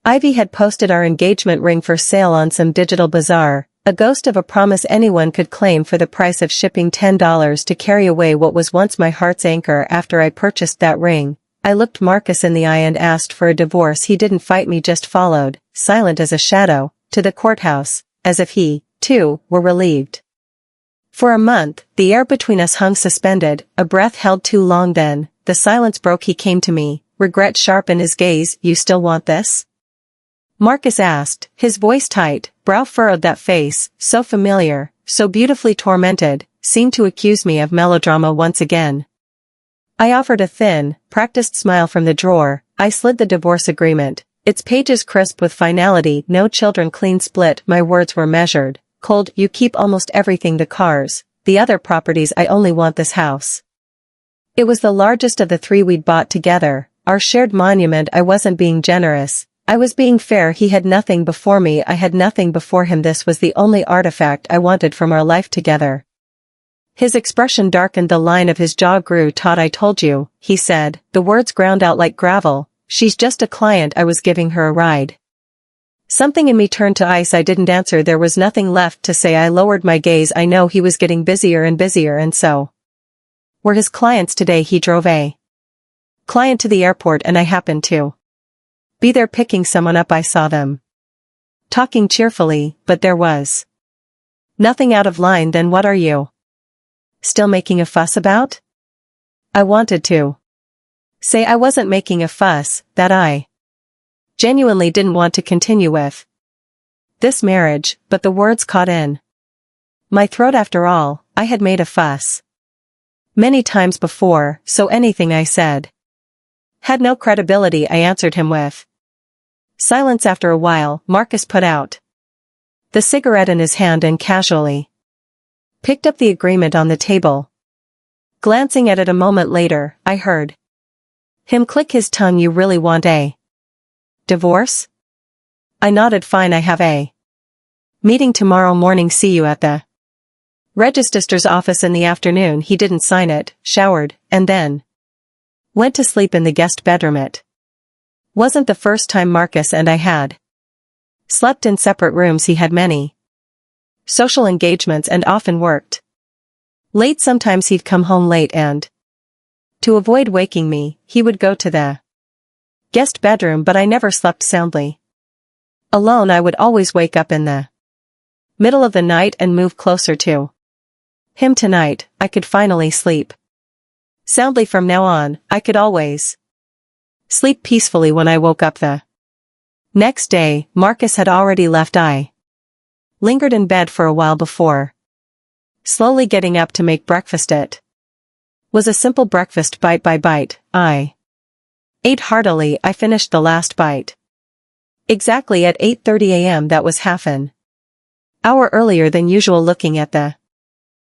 Ivy had posted our engagement ring for sale on some digital bazaar, a ghost of a promise anyone could claim for the price of shipping $10 to carry away what was once my heart's anchor. After I purchased that ring, I looked Marcus in the eye and asked for a divorce. He didn't fight me, just followed, silent as a shadow, to the courthouse, as if he, too, were relieved. For a month, the air between us hung suspended, a breath held too long. Then, the silence broke. He came to me, regret sharp in his gaze. "You still want this?" Marcus asked, his voice tight, brow furrowed. That face, so familiar, so beautifully tormented, seemed to accuse me of melodrama once again. I offered a thin, practiced smile from the drawer. I slid the divorce agreement, its pages crisp with finality. "No children, clean split." My words were measured, cold. "You keep almost everything, the cars, the other properties. I only want this house." It was the largest of the three we'd bought together, our shared monument. I wasn't being generous, I was being fair. He had nothing before me, I had nothing before him. This was the only artifact I wanted from our life together. His expression darkened, the line of his jaw grew taut. "I told you," he said, the words ground out like gravel. "She's just a client. I was giving her a ride." Something in me turned to ice. I didn't answer. There was nothing left to say. I lowered my gaze. I know he was getting busier and busier, and so were his clients today. He drove a client to the airport and I happened to be there picking someone up. I saw them talking cheerfully, but there was nothing out of line. "Then what are you still making a fuss about?" I wanted to say I wasn't making a fuss, that I genuinely didn't want to continue with this marriage, but the words caught in my throat. After all, I had made a fuss many times before, so anything I said had no credibility. I answered him with silence. After a while, Marcus put out the cigarette in his hand and casually picked up the agreement on the table. Glancing at it a moment later, I heard him click his tongue. "You really want a divorce?" I nodded. "Fine, I have a meeting tomorrow morning. See you at the registrar's office in the afternoon." He didn't sign it, showered, and then went to sleep in the guest bedroom. It wasn't the first time Marcus and I had slept in separate rooms. He had many social engagements and often worked late. Sometimes he'd come home late and, to avoid waking me, he would go to the guest bedroom, but I never slept soundly alone. I would always wake up in the middle of the night and move closer to him. Tonight, I could finally sleep soundly. From now on, I could always sleep peacefully. When I woke up the next day, Marcus had already left. I lingered in bed for a while before slowly getting up to make breakfast. It was a simple breakfast. Bite by bite, I ate heartily. I finished the last bite exactly at 8:30 a.m. That was half an hour earlier than usual. Looking at the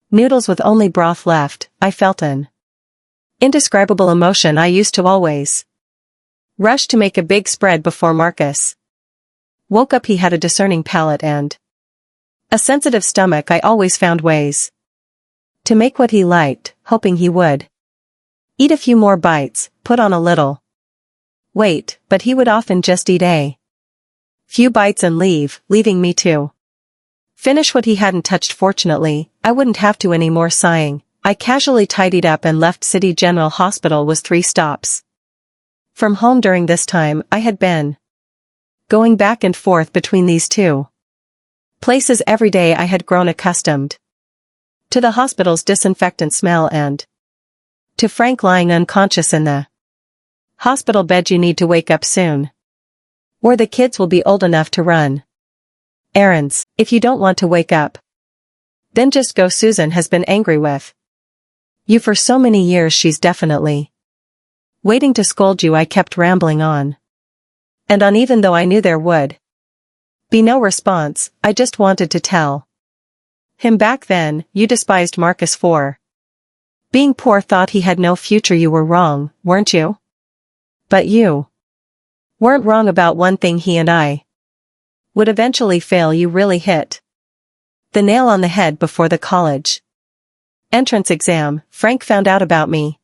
noodles with only broth left, I felt an indescribable emotion. I used to always rush to make a big spread before Marcus woke up. He had a discerning palate and a sensitive stomach. I always found ways to make what he liked, hoping he would eat a few more bites, put on a little weight, but he would often just eat a few bites and leave, leaving me to finish what he hadn't touched. Fortunately, I wouldn't have to anymore. Sighing, I casually tidied up and left. City General Hospital was 3 stops from home. During this time, I had been going back and forth between these two places every day. I had grown accustomed to the hospital's disinfectant smell and to Frank lying unconscious in the hospital bed. "You need to wake up soon, or the kids will be old enough to run errands. If you don't want to wake up, then just go. Susan has been angry with you for so many years. She's definitely waiting to scold you." I kept rambling on and on, even though I knew there would be no response. I just wanted to tell him back then, "You despised Marcus for being poor, thought he had no future. You were wrong, weren't you? But you weren't wrong about one thing. He and I would eventually fail. You really hit the nail on the head before the college entrance exam. Frank found out about me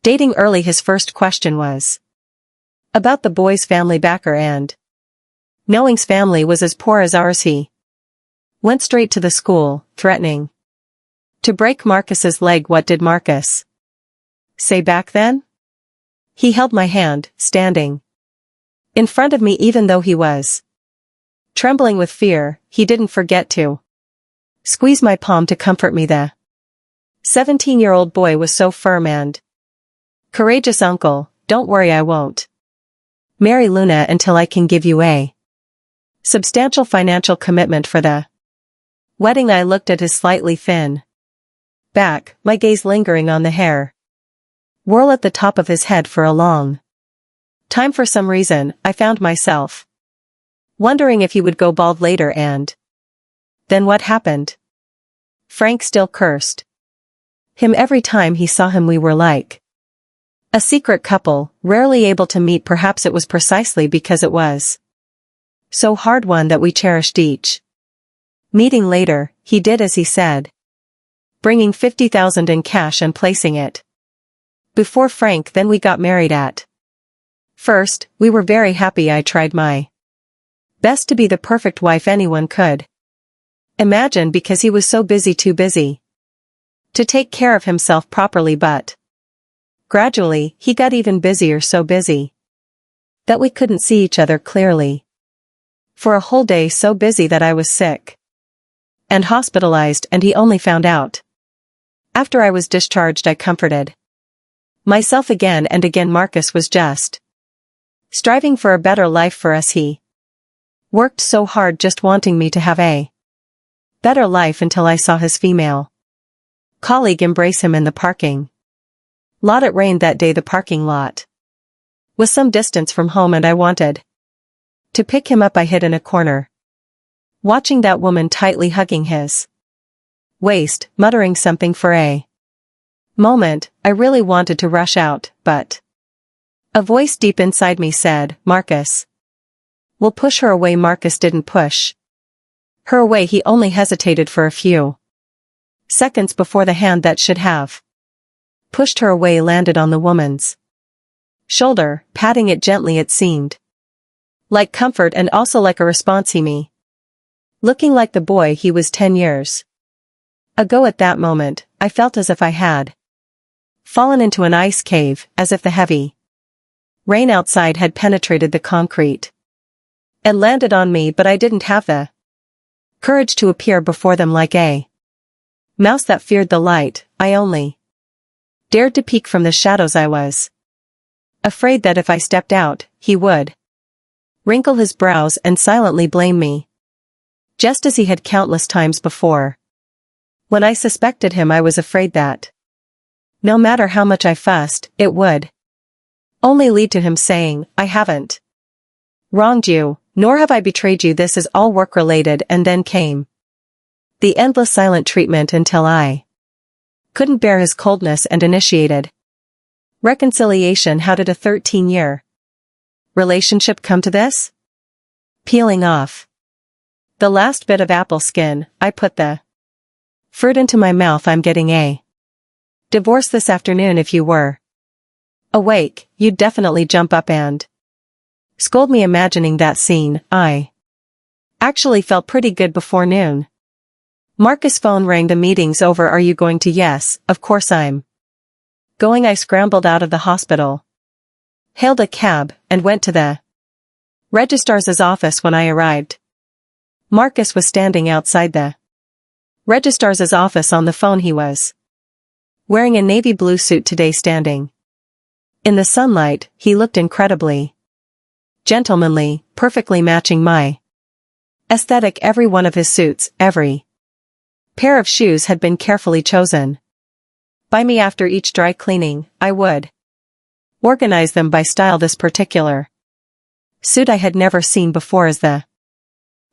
dating early. His first question was about the boy's family backer and Knowing's family was as poor as ours. He went straight to the school, threatening to break Marcus's leg. What did Marcus say back then? He held my hand, standing in front of me even though he was trembling with fear. He didn't forget to squeeze my palm to comfort me. The 17-year-old boy was so firm and courageous. Uncle, don't worry, I won't marry Luna until I can give you a substantial financial commitment for the wedding. I looked at his slightly thin back, my gaze lingering on the hair whirl at the top of his head for a long time. For some reason, I found myself wondering if he would go bald later. And then what happened? Frank still cursed him every time he saw him. We were like a secret couple, rarely able to meet. Perhaps it was precisely because it was so hard one that we cherished each meeting. Later, he did as he said, bringing $50,000 in cash and placing it before Frank. Then we got married. At first, we were very happy. I tried my best to be the perfect wife anyone could imagine because he was so busy, too busy to take care of himself properly. But gradually, he got even busier, so busy that we couldn't see each other clearly for a whole day, so busy that I was sick and hospitalized, and he only found out after I was discharged. I comforted myself again and again. Marcus was just striving for a better life for us. He worked so hard just wanting me to have a better life until I saw his female colleague embrace him in the parking lot. It rained that day. The parking lot was some distance from home and I wanted to pick him up. I hid in a corner, watching that woman tightly hugging his waist, muttering something. For a moment, I really wanted to rush out, but a voice deep inside me said, Marcus, we'll push her away. Marcus didn't push her away. He only hesitated for a few seconds before the hand that should have pushed her away landed on the woman's shoulder, patting it gently. It seemed like comfort and also like a response. He me looking like the boy he was 10 years ago. At that moment, I felt as if I had fallen into an ice cave, as if the heavy rain outside had penetrated the concrete and landed on me. But I didn't have the courage to appear before them like a mouse that feared the light. I only dared to peek from the shadows. I was afraid that if I stepped out, he would wrinkle his brows and silently blame me, just as he had countless times before. When I suspected him, I was afraid that no matter how much I fussed, it would only lead to him saying, I haven't wronged you, nor have I betrayed you. This is all work-related. And then came the endless silent treatment until I couldn't bear his coldness and initiated reconciliation. How did a 13-year relationship come to this? Peeling off the last bit of apple skin, I put the fruit into my mouth. I'm getting a divorce this afternoon. If you were awake, you'd definitely jump up and scold me. Imagining that scene, I actually felt pretty good before noon. Marcus' phone rang. The meeting's over. Are you going to? Yes, of course I'm going. I scrambled out of the hospital, hailed a cab, and went to the registrar's office. When I arrived, Marcus was standing outside the registrar's office on the phone. He was wearing a navy blue suit today. Standing in the sunlight, he looked incredibly gentlemanly, perfectly matching my aesthetic. Every one of his suits, every pair of shoes had been carefully chosen by me. After each dry cleaning, I would organize them by style. This particular suit I had never seen before. As the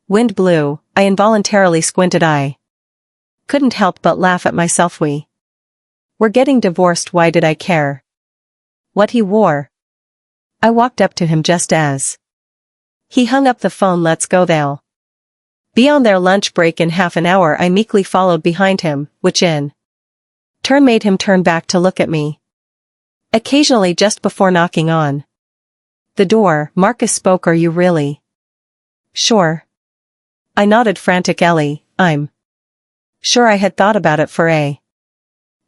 wind blew, I involuntarily squinted. I couldn't help but laugh at myself. We were getting divorced. Why did I care what he wore? I walked up to him just as he hung up the phone. Let's go. They'll be on their lunch break in half an hour. I meekly followed behind him, which in turn made him turn back to look at me occasionally. Just before knocking on the door, Marcus spoke. Are you really Sure. I nodded frantically. I'm sure I had thought about it for a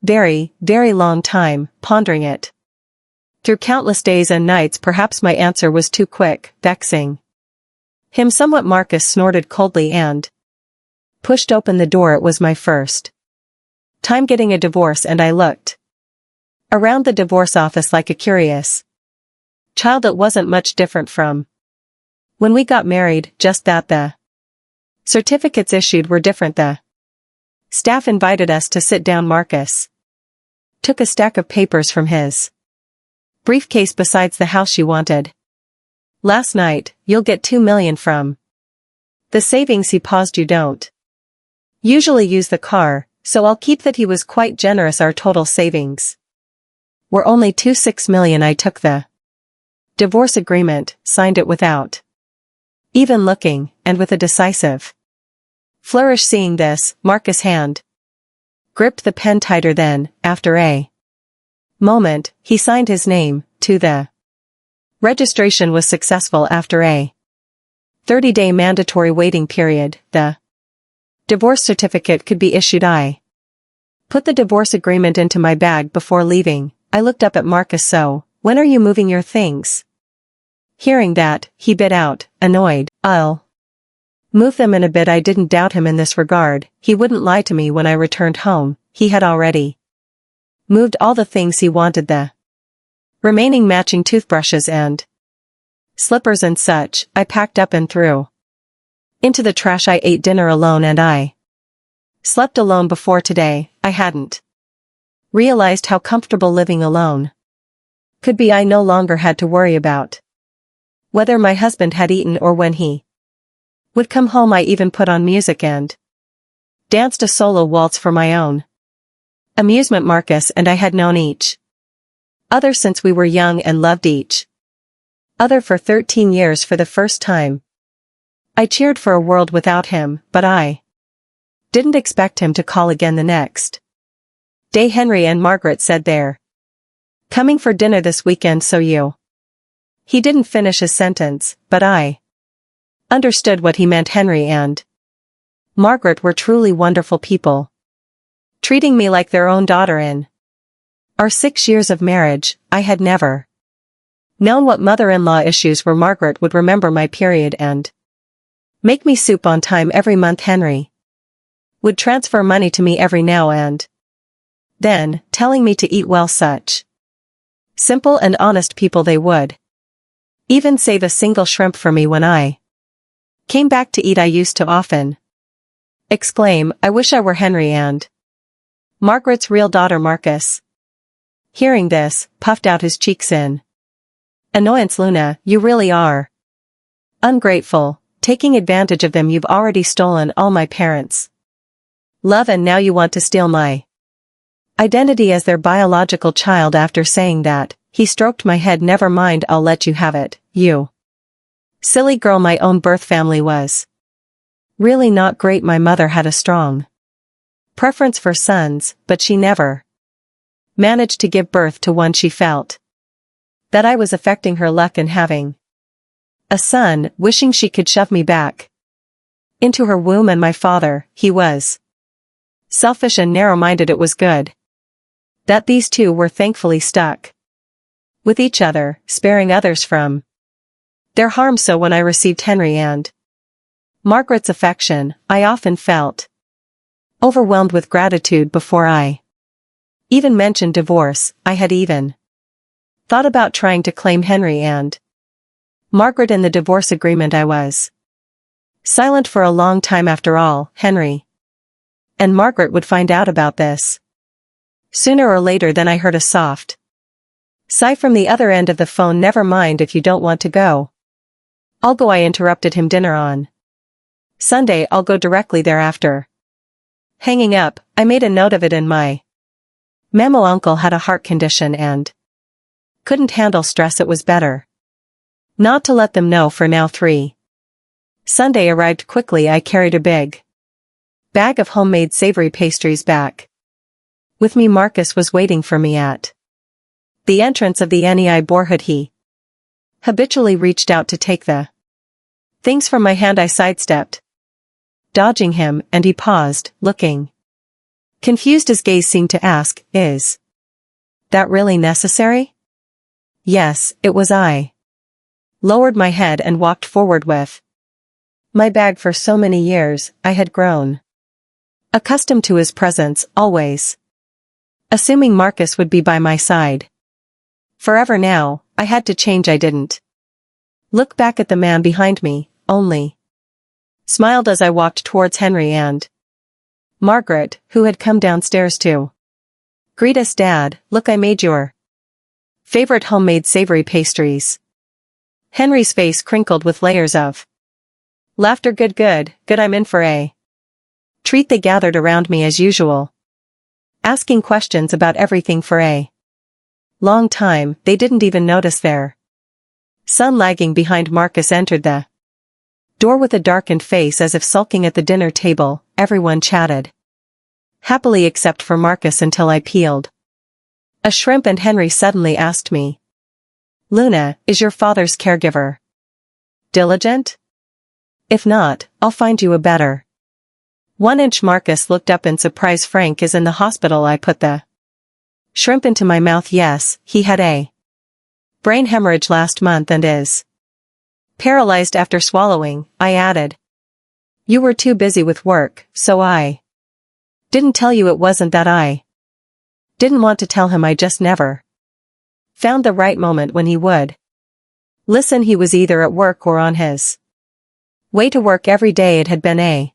very, very long time, pondering it. Through countless days and nights. Perhaps my answer was too quick, vexing him somewhat. Marcus snorted coldly and pushed open the door. It was my first time getting a divorce, and I looked around the divorce office like a curious child. It wasn't much different from when we got married, just that the certificates issued were different. The staff invited us to sit down. Marcus took a stack of papers from his briefcase. Besides the house you wanted last night, you'll get $2 million from the savings. He paused. You don't usually use the car, so I'll keep that. He was quite generous. Our total savings were only $6 million. I took the divorce agreement, signed it without even looking, and with a decisive flourish. Seeing this, Marcus' hand gripped the pen tighter. Then, after a moment, he signed his name to the registration. Was successful. After a 30-day mandatory waiting period, the divorce certificate could be issued. I put the divorce agreement into my bag before leaving. I looked up at Marcus. So, when are you moving your things? Hearing that, he bit out, annoyed. I'll move them in a bit. I didn't doubt him in this regard. He wouldn't lie to me. When I returned home, he had already moved all the things he wanted, the remaining matching toothbrushes and slippers and such. I packed up and threw into the trash. I ate dinner alone, and I slept alone. Before today, I hadn't realized how comfortable living alone could be. I no longer had to worry about whether my husband had eaten or when he would come home. I even put on music and danced a solo waltz for my own amusement. Marcus and I had known each other since we were young and loved each other for 13 years. For the first time, I cheered for a world without him, but I didn't expect him to call again the next day. Henry and Margaret said they're coming for dinner this weekend, so you. He didn't finish his sentence, but I understood what he meant. Henry and Margaret were truly wonderful people, treating me like their own daughter. In our 6 years of marriage, I had never known what mother-in-law issues were. Margaret would remember my period and make me soup on time every month. Henry would transfer money to me every now and then, telling me to eat well. Such simple and honest people. They would even save a single shrimp for me when I came back to eat. I used to often exclaim, I wish I were Henry and Margaret's real daughter. Marcus, hearing this, puffed out his cheeks in annoyance. Luna, you really are ungrateful, taking advantage of them. You've already stolen all my parents' love, and now you want to steal my identity as their biological child. After saying that, he stroked my head. Never mind, I'll let you have it, you silly girl. My own birth family was really not great. My mother had a strong preference for sons, but she never managed to give birth to one. She felt that I was affecting her luck in having a son, wishing she could shove me back into her womb. And my father, he was selfish and narrow-minded. It was good that these two were thankfully stuck with each other, sparing others from their harm. So when I received Henry and Margaret's affection, I often felt overwhelmed with gratitude. Before I even mentioned divorce, I had even thought about trying to claim Henry and Margaret in the divorce agreement. I was silent for a long time. After all, Henry and Margaret would find out about this sooner or later. Then I heard a soft sigh from the other end of the phone. Never mind if you don't want to go. I'll go. I interrupted him. Dinner on Sunday. I'll go directly thereafter. Hanging up, I made a note of it in my memo. Uncle had a heart condition and couldn't handle stress. It was better not to let them know for now. 3. Sunday arrived quickly. I carried a big bag of homemade savory pastries back with me. Marcus was waiting for me at the entrance of the NEI borehood. He habitually reached out to take the Things from my hand I sidestepped, dodging him, and he paused, looking confused. His gaze seemed to ask, "Is that really necessary?" Yes, it was. I lowered my head and walked forward with my bag. For so many years, I had grown accustomed to his presence, always assuming Marcus would be by my side forever. Now, I had to change. I didn't look back at the man behind me, only smiled as I walked towards Henry and Margaret, who had come downstairs to greet us. "Dad, look, I made your favorite homemade savory pastries." Henry's face crinkled with layers of laughter. Good, good, good. I'm in for a treat. They gathered around me as usual, asking questions about everything. For a long time, they didn't even notice their son lagging behind. Marcus entered the door with a darkened face, as if sulking at the dinner table. Everyone chatted happily except for Marcus until I peeled a shrimp and Henry suddenly asked me, "Luna, is your father's caregiver diligent? If not, I'll find you a better one." Marcus looked up in surprise. "Frank is in the hospital." I put the shrimp into my mouth. "Yes, he had a brain hemorrhage last month and is paralyzed after swallowing," I added. "You were too busy with work, so I didn't tell you." It wasn't that I didn't want to tell him, I just never found the right moment when he would listen. He was either at work or on his way to work every day. It had been a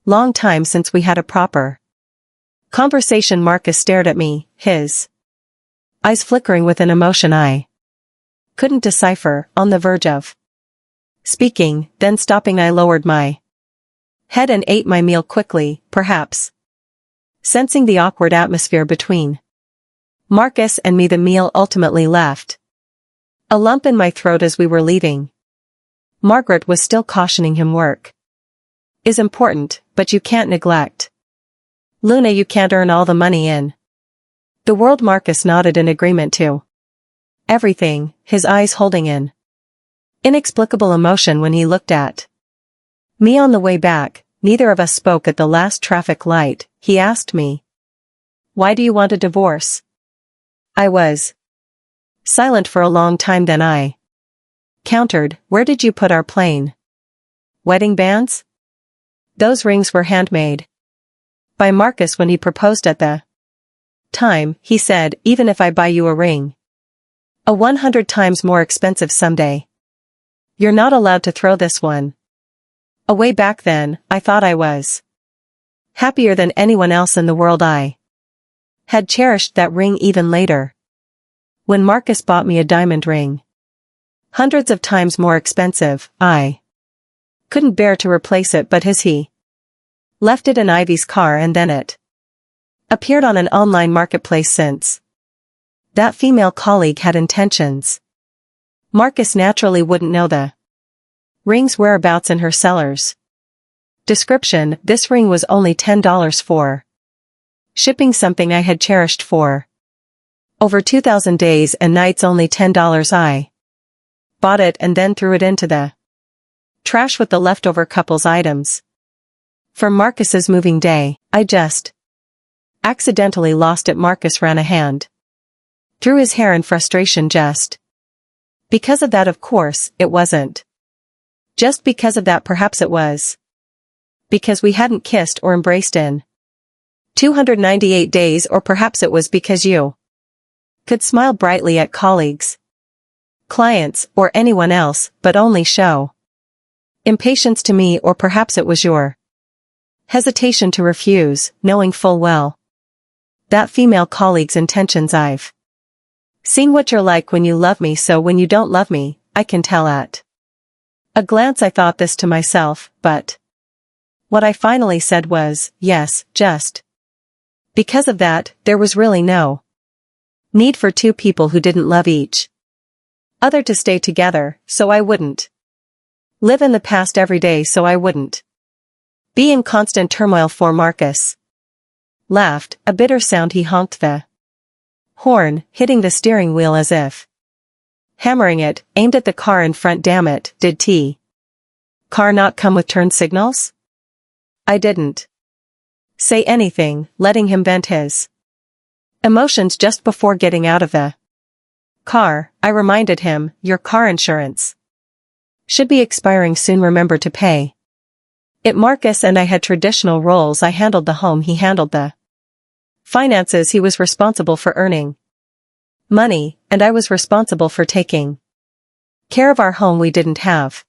long time since we had a proper conversation. Marcus stared at me, his eyes flickering with an emotion I couldn't decipher, on the verge of speaking, then stopping. I lowered my head and ate my meal quickly, perhaps sensing the awkward atmosphere between Marcus and me. The meal ultimately left a lump in my throat as we were leaving. Margaret was still cautioning him. "Work is important, but you can't neglect Luna. You can't earn all the money in the world." Marcus nodded in agreement to everything, his eyes holding in inexplicable emotion. When he looked at me on the way back, neither of us spoke. At the last traffic light, he asked me, "Why do you want a divorce?" I was silent for a long time. Then I countered, "Where did you put our plain wedding bands?" "Those rings were handmade by Marcus when he proposed at the time. He said, even if I buy you a ring, a 100 times more expensive someday, you're not allowed to throw this one away." Back then, I thought I was happier than anyone else in the world. I had cherished that ring even later, when Marcus bought me a diamond ring, hundreds of times more expensive. I couldn't bear to replace it, but he left it in Ivy's car, and then it appeared on an online marketplace. Since that female colleague had intentions, Marcus naturally wouldn't know the ring's whereabouts in her seller's description. This ring was only $10 for shipping, something I had cherished for over 2,000 days and nights. Only $10. I bought it and then threw it into the trash with the leftover couple's items from Marcus's moving day. I just accidentally lost it. Marcus ran a hand through his hair in frustration. Just because of that? Of course, it wasn't just because of that. Perhaps it was because we hadn't kissed or embraced in 298 days, or perhaps it was because you could smile brightly at colleagues, clients, or anyone else, but only show impatience to me. Or perhaps it was your hesitation to refuse, knowing full well that female colleague's intentions. I've seen what you're like when you love me, so when you don't love me, I can tell at a glance. I thought this to myself, but what I finally said was, yes, just because of that, there was really no need for two people who didn't love each other to stay together, so I wouldn't live in the past every day, so I wouldn't be in constant turmoil. For Marcus laughed, a bitter sound. He honked the horn, hitting the steering wheel as if hammering it, aimed at the car in front. Damn it, did T. Car not come with turn signals? I didn't say anything, letting him vent his emotions just before getting out of the car. I reminded him, your car insurance should be expiring soon, remember to pay it. Marcus and I had traditional roles. I handled the home, he handled the finances. He was responsible for earning money, and I was responsible for taking care of our home. We didn't have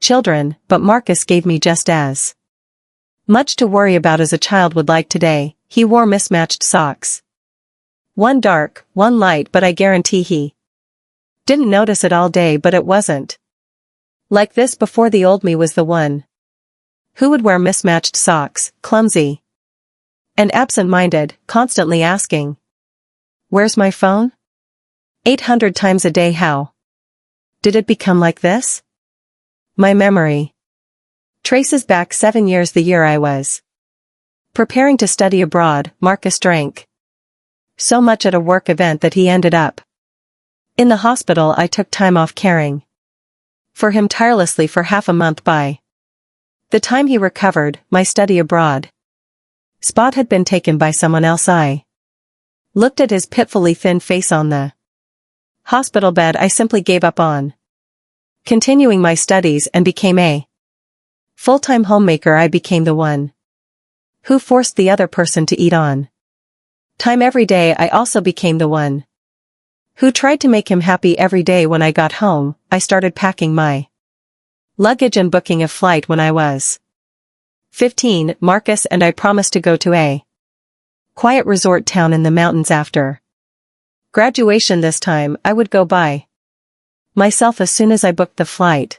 children, but Marcus gave me just as much to worry about as a child would like. Today, he wore mismatched socks. One dark, one light, but I guarantee he didn't notice it all day. But it wasn't like this before. The old me was the one who would wear mismatched socks, clumsy and absent-minded, constantly asking, "Where's my phone?" 800 times a day. How did it become like this? My memory traces back 7 years, the year I was preparing to study abroad. Marcus drank so much at a work event that he ended up in the hospital. I took time off caring for him tirelessly for half a month. By the time he recovered, my study abroad spot had been taken by someone else. I looked at his pitifully thin face on the hospital bed. I simply gave up on continuing my studies and became a full-time homemaker. I became the one who forced the other person to eat on time every day. I also became the one who tried to make him happy every day. When I got home, I started packing my luggage and booking a flight. When I was 15, Marcus and I promised to go to a quiet resort town in the mountains after graduation. This time, I would go by myself as soon as I booked the flight.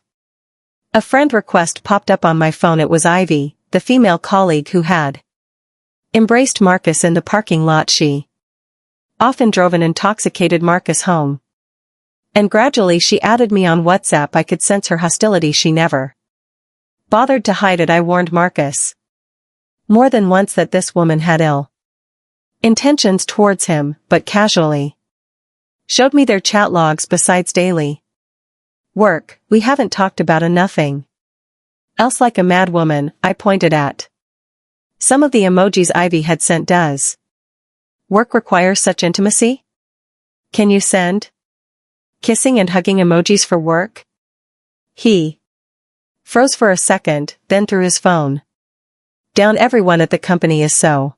A friend request popped up on my phone. It was Ivy, the female colleague who had embraced Marcus in the parking lot. She often drove an intoxicated Marcus home, and gradually she added me on WhatsApp. I could sense her hostility. She never bothered to hide it. I warned Marcus more than once that this woman had ill intentions towards him, but casually showed me their chat logs. Besides daily work, we haven't talked about nothing else. Like a mad woman, I pointed at some of the emojis Ivy had sent. Does work require such intimacy? Can you send kissing and hugging emojis for work? He froze for a second, then threw his phone down. Everyone at the company is so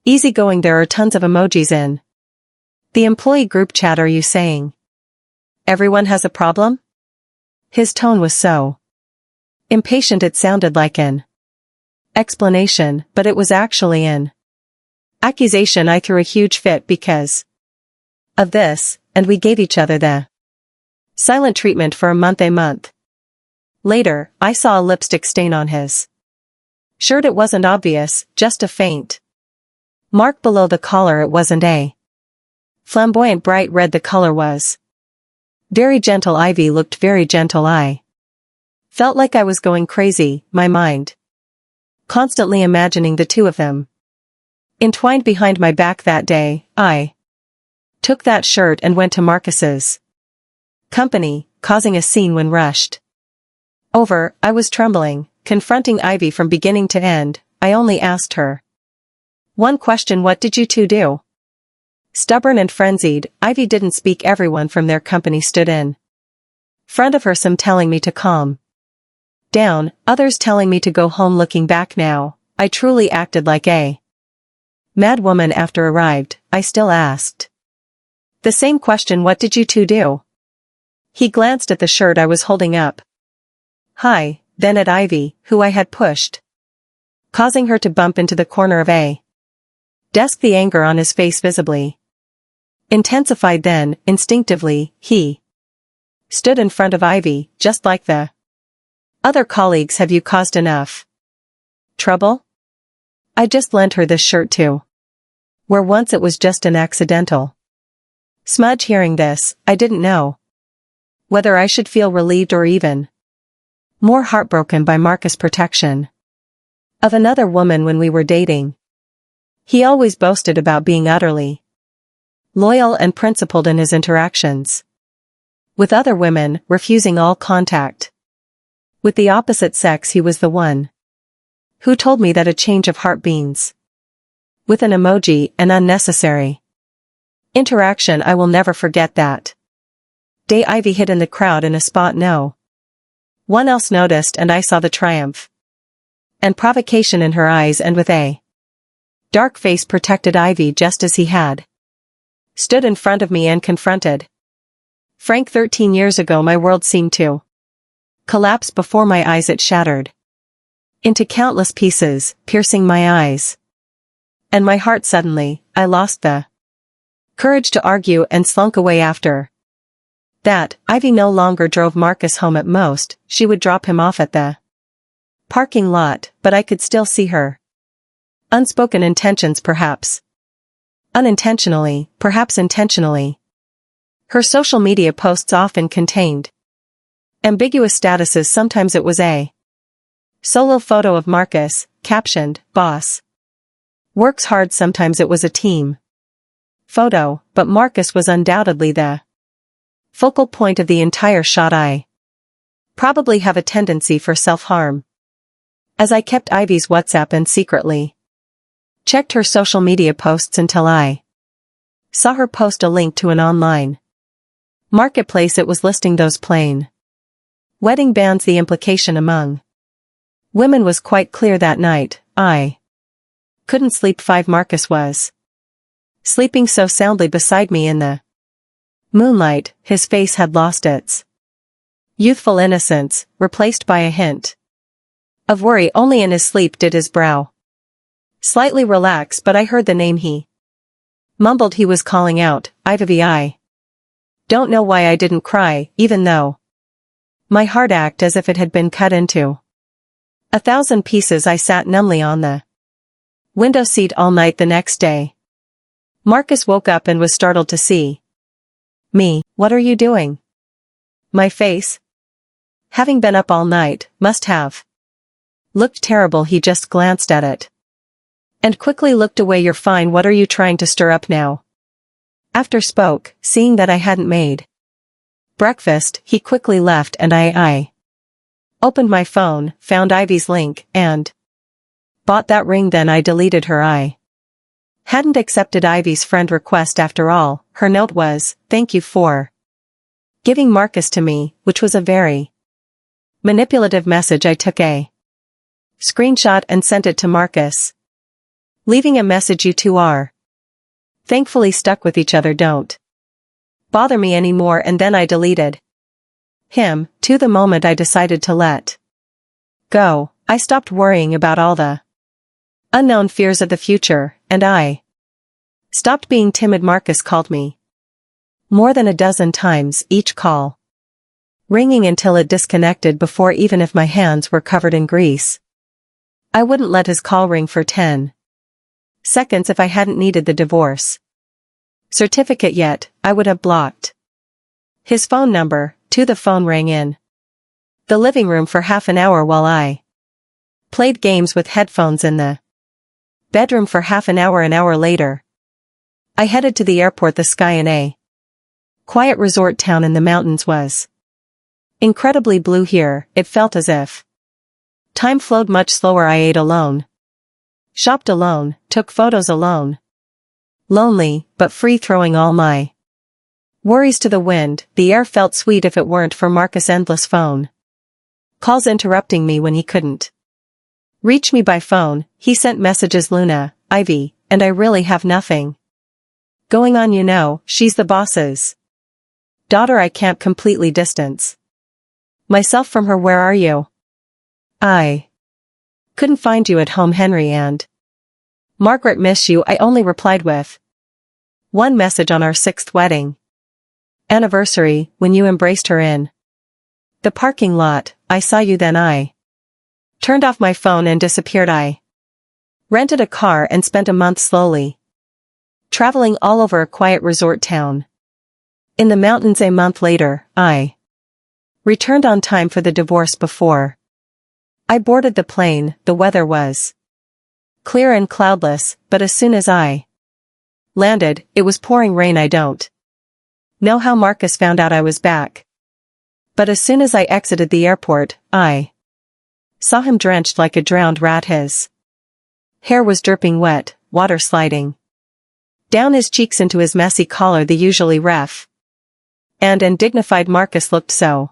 easygoing. There are tons of emojis in the employee group chat. Are you saying everyone has a problem? His tone was so impatient it sounded like an explanation, but it was actually an accusation. I threw a huge fit because of this, and we gave each other the silent treatment for a month. Later, I saw a lipstick stain on his shirt. It wasn't obvious, just a faint mark below the collar. It wasn't a flamboyant bright red. The color was very gentle. Ivy looked very gentle. I felt like I was going crazy, my mind constantly imagining the two of them entwined behind my back. That day, I took that shirt and went to Marcus's company, causing a scene. When rushed over, I was trembling, confronting Ivy from beginning to end. I only asked her one question: what did you two do? Stubborn and frenzied, Ivy didn't speak. Everyone from their company stood in front of her, some telling me to calm down, others telling me to go home. Looking back now, I truly acted like a mad woman. After arrived, I still asked the same question: what did you two do? He glanced at the shirt I was holding up high, then at Ivy, who I had pushed, causing her to bump into the corner of a desk. The anger on his face visibly intensified. Then, instinctively, he stood in front of Ivy, just like the other colleagues. Have you caused enough trouble? I just lent her this shirt too, where once it was just an accidental smudge. Hearing this, I didn't know whether I should feel relieved or even more heartbroken by Marcus' protection of another woman when we were dating. He always boasted about being utterly loyal and principled in his interactions with other women, refusing all contact With the opposite sex he was the one who told me that a change of heart beans. With an emoji, an unnecessary interaction. I will never forget that day Ivy hid in the crowd in a spot no one else noticed, and I saw the triumph and provocation in her eyes, and with a dark face protected Ivy just as he had stood in front of me and confronted Frank. 13 years ago my world seemed to collapse before my eyes. It shattered into countless pieces, piercing my eyes and my heart. Suddenly, I lost the courage to argue and slunk away. After that, Ivy no longer drove Marcus home. At most, she would drop him off at the parking lot, but I could still see her unspoken intentions, perhaps unintentionally, perhaps intentionally. Her social media posts often contained ambiguous statuses. Sometimes it was a solo photo of Marcus, captioned, "Boss works hard." Sometimes it was a team photo, but Marcus was undoubtedly the focal point of the entire shot. I probably have a tendency for self-harm, as I kept Ivy's WhatsApp and secretly checked her social media posts until I saw her post a link to an online marketplace. It was listing those plain wedding bands. The implication among women was quite clear that night. I couldn't sleep. Marcus was sleeping so soundly beside me in the moonlight. His face had lost its youthful innocence, replaced by a hint of worry. Only in his sleep did his brow slightly relax, but I heard the name he mumbled. He was calling out, "Ivy." I don't know why I didn't cry, even though my heart acted as if it had been cut into 1,000 pieces. I sat numbly on the window seat all night. The next day, Marcus woke up and was startled to see me. "What are you doing?" My face, having been up all night, must have looked terrible. He just glanced at it and quickly looked away. "You're fine. What are you trying to stir up now?" After spoke, seeing that I hadn't made breakfast, he quickly left, and I opened my phone, found Ivy's link, and bought that ring. Then I deleted her. I hadn't accepted Ivy's friend request after all. Her note was, "Thank you for giving Marcus to me," which was a very manipulative message. I took a screenshot and sent it to Marcus, leaving a message, "You two are thankfully stuck with each other. Don't bother me anymore." And then I deleted him, too. The moment I decided to let go, I stopped worrying about all the unknown fears of the future, and I stopped being timid. Marcus called me more than a dozen times, each call ringing until it disconnected before even if my hands were covered in grease. I wouldn't let his call ring for 10 seconds. If I hadn't needed the divorce certificate yet, I would have blocked his phone number, too. The phone rang in the living room for half an hour while I played games with headphones in the bedroom for half an hour. An hour later, I headed to the airport. The sky in a quiet resort town in the mountains was incredibly blue here. It felt as if time flowed much slower. I ate alone, shopped alone, took photos alone. Lonely, but free, throwing all my worries to the wind. The air felt sweet if it weren't for Marcus' endless phone calls interrupting me when he couldn't reach me by phone. He sent messages, "Luna, Ivy, and I really have nothing going on. You know, she's the boss's daughter. I can't completely distance myself from her. Where are you? I couldn't find you at home. Henry and Margaret miss you." I only replied with one message on our 6th wedding anniversary, when you embraced her in the parking lot. I saw you then. I turned off my phone and disappeared. I rented a car and spent a month slowly traveling all over a quiet resort town in the mountains. A month later, I returned on time for the divorce. Before I boarded the plane, the weather was clear and cloudless, but as soon as I landed, it was pouring rain. I don't know how Marcus found out I was back. But as soon as I exited the airport, I saw him drenched like a drowned rat. His hair was dripping wet, water sliding down his cheeks into his messy collar. The usually rough and dignified Marcus looked so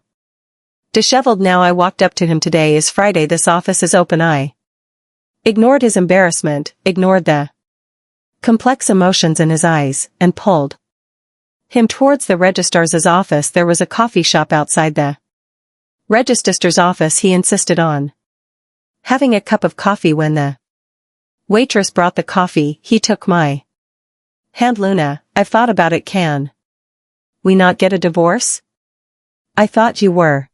disheveled now. I walked up to him. Today is Friday, this office is open. I ignored his embarrassment, ignored the complex emotions in his eyes, and pulled him towards the registrar's office. There was a coffee shop outside the registrar's office. He insisted on having a cup of coffee. When the waitress brought the coffee, he took my hand. Luna, I've thought about it. Can we not get a divorce? I thought you were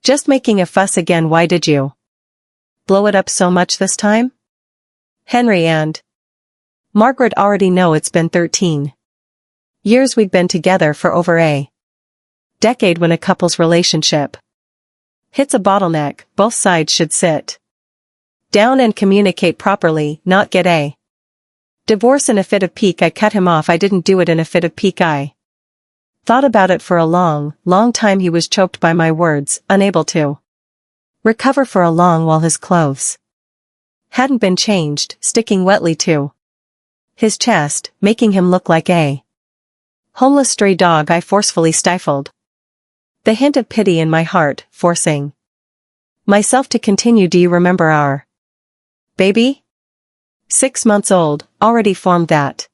just making a fuss again. Why did you blow it up so much this time? Henry and Margaret already know it's been 13 years we've been together, for over a decade. When a couple's relationship hits a bottleneck, both sides should sit down and communicate properly, not get a divorce in a fit of pique. I cut him off. I didn't do it in a fit of pique. I thought about it for a long, long time. He was choked by my words, unable to recover for a long while. His clothes hadn't been changed, sticking wetly to his chest, making him look like a homeless stray dog. I forcefully stifled the hint of pity in my heart, forcing myself to continue. Do you remember our baby? 6 months old, already formed that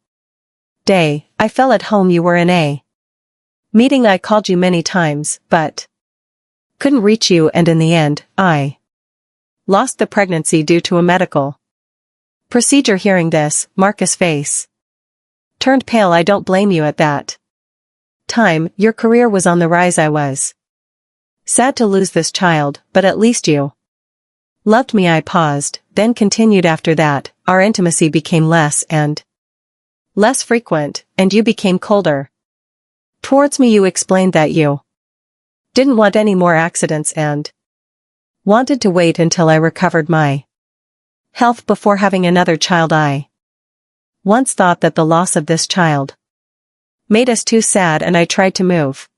day. I fell at home. You were in a meeting. I called you many times, but couldn't reach you, and in the end, I lost the pregnancy due to a medical procedure. Hearing this, Marcus' face turned pale. I don't blame you. At that time, your career was on the rise. I was sad to lose this child, but at least you loved me. I paused, then continued. After that, our intimacy became less and less frequent, and you became colder towards me. You explained that you didn't want any more accidents and wanted to wait until I recovered my health before having another child. I once thought that the loss of this child made us too sad, and I tried to move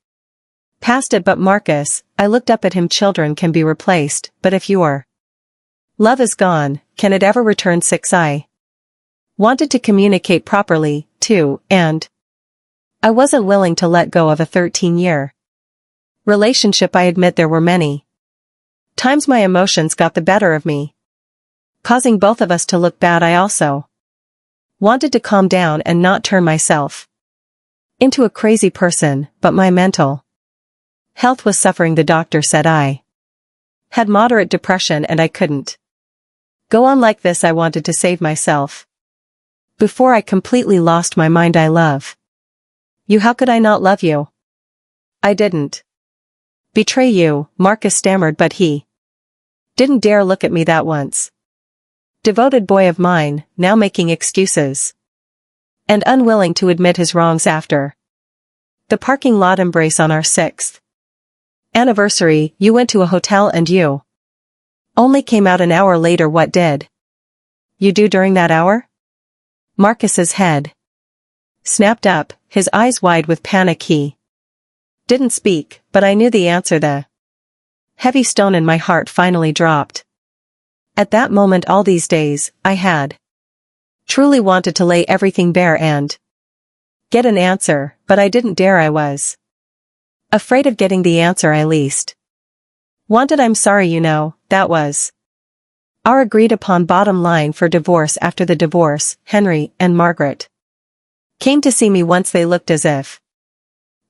past it. But Marcus, I looked up at him. Children can be replaced, but if your love is gone, can it ever return? 6. I wanted to communicate properly, too, and I wasn't willing to let go of a 13-year relationship. I admit there were many times my emotions got the better of me, causing both of us to look bad. I also wanted to calm down and not turn myself into a crazy person, but my mental health was suffering. The doctor said I had moderate depression and I couldn't go on like this. I wanted to save myself before I completely lost my mind. I love you. How could I not love you? I didn't betray you, Marcus stammered, but he didn't dare look at me. That once devoted boy of mine, now making excuses and unwilling to admit his wrongs. After the parking lot embrace on our 6th anniversary, you went to a hotel and you only came out an hour later. What did you do during that hour? Marcus's head snapped up, his eyes wide with panic. He didn't speak, but I knew the answer. The heavy stone in my heart finally dropped. At that moment, all these days, I had truly wanted to lay everything bare and get an answer, but I didn't dare. I was afraid of getting the answer I least wanted. I'm sorry. You know, that was our agreed upon bottom line for divorce. After the divorce, Henry and Margaret came to see me once. They looked as if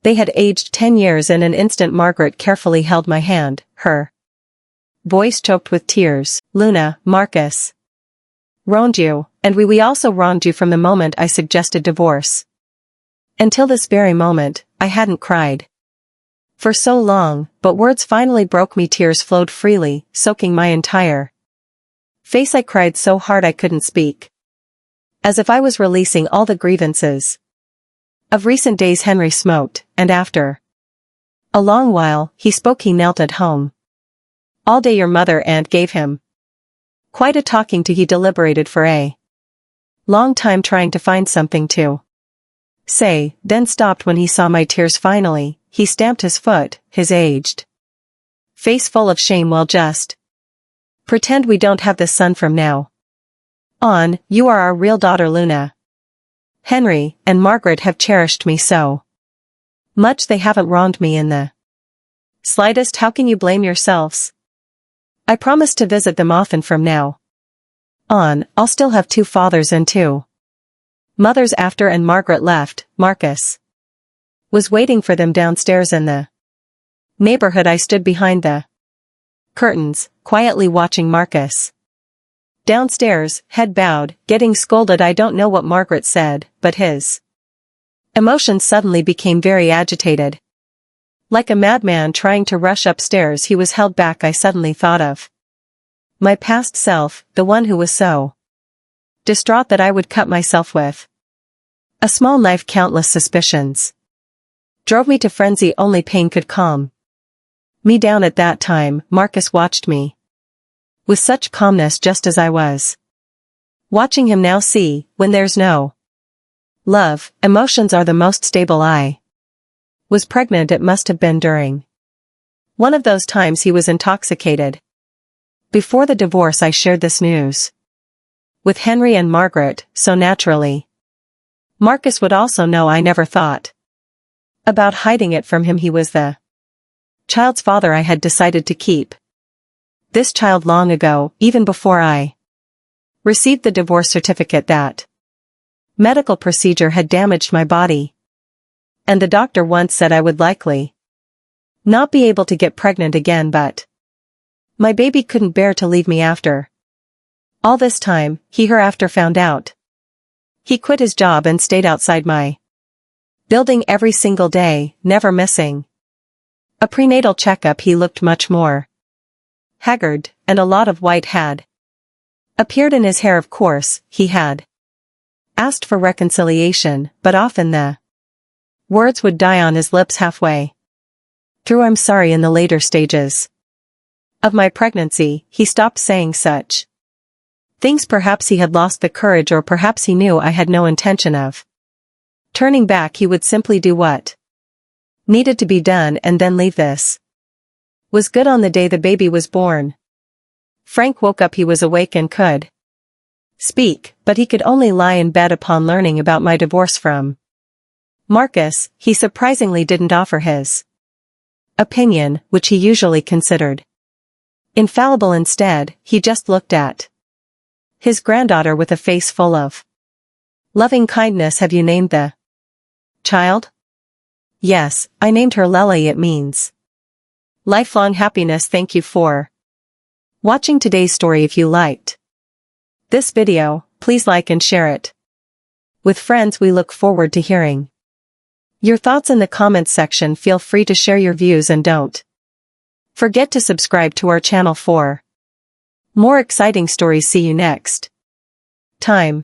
they had aged 10 years. In an instant, Margaret carefully held my hand, her voice choked with tears. Luna, Marcus wronged you, and we also wronged you from the moment I suggested divorce. Until this very moment, I hadn't cried for so long, but words finally broke me. Tears flowed freely, soaking my entire face. I cried so hard I couldn't speak, as if I was releasing all the grievances of recent days. Henry smoked, and after a long while, he spoke. He knelt at home all day. Your mother and gave him quite a talking to. He deliberated for a long time, trying to find something to say, then stopped when he saw my tears. Finally, he stamped his foot, his aged face full of shame. Well, just pretend we don't have this son from now on. You are our real daughter, Luna. Henry and Margaret have cherished me so much. They haven't wronged me in the slightest. How can you blame yourselves? I promise to visit them often from now on. I'll still have 2 fathers and 2 mothers. After and Margaret left, Marcus was waiting for them downstairs in the neighborhood. I stood behind the curtains, quietly watching Marcus downstairs, head bowed, getting scolded. I don't know what Margaret said, but his emotions suddenly became very agitated. Like a madman trying to rush upstairs, he was held back. I suddenly thought of my past self, the one who was so distraught that I would cut myself with a small knife. Countless suspicions drove me to frenzy. Only pain could calm me down at that time. Marcus watched me with such calmness, just as I was watching him now. See, when there's no love, emotions are the most stable. I was pregnant. It must have been during one of those times he was intoxicated. Before the divorce, I shared this news with Henry and Margaret, so naturally Marcus would also know. I never thought about hiding it from him. He was the child's father. I had decided to keep this child long ago, even before I received the divorce certificate. That medical procedure had damaged my body, and the doctor once said I would likely not be able to get pregnant again, but my baby couldn't bear to leave me. After all this time, he hereafter found out. He quit his job and stayed outside my building every single day, never missing a prenatal checkup. He looked much more haggard, and a lot of white had appeared in his hair. Of course, he had asked for reconciliation, but often the words would die on his lips halfway through "I'm sorry." In the later stages of my pregnancy, he stopped saying such things. Perhaps he had lost the courage, or perhaps he knew I had no intention of turning back. He would simply do what needed to be done and then leave. This was good. On the day the baby was born, Frank woke up. He was awake and could speak, but he could only lie in bed. Upon learning about my divorce from Marcus, he surprisingly didn't offer his opinion, which he usually considered infallible. Instead, he just looked at his granddaughter with a face full of loving kindness. Have you named the child? Yes, I named her Lily. It means lifelong happiness. Thank you for watching today's story. If you liked this video, please like and share it with friends. We look forward to hearing your thoughts in the comments section. Feel free to share your views and don't forget to subscribe to our channel for more exciting stories. See you next time.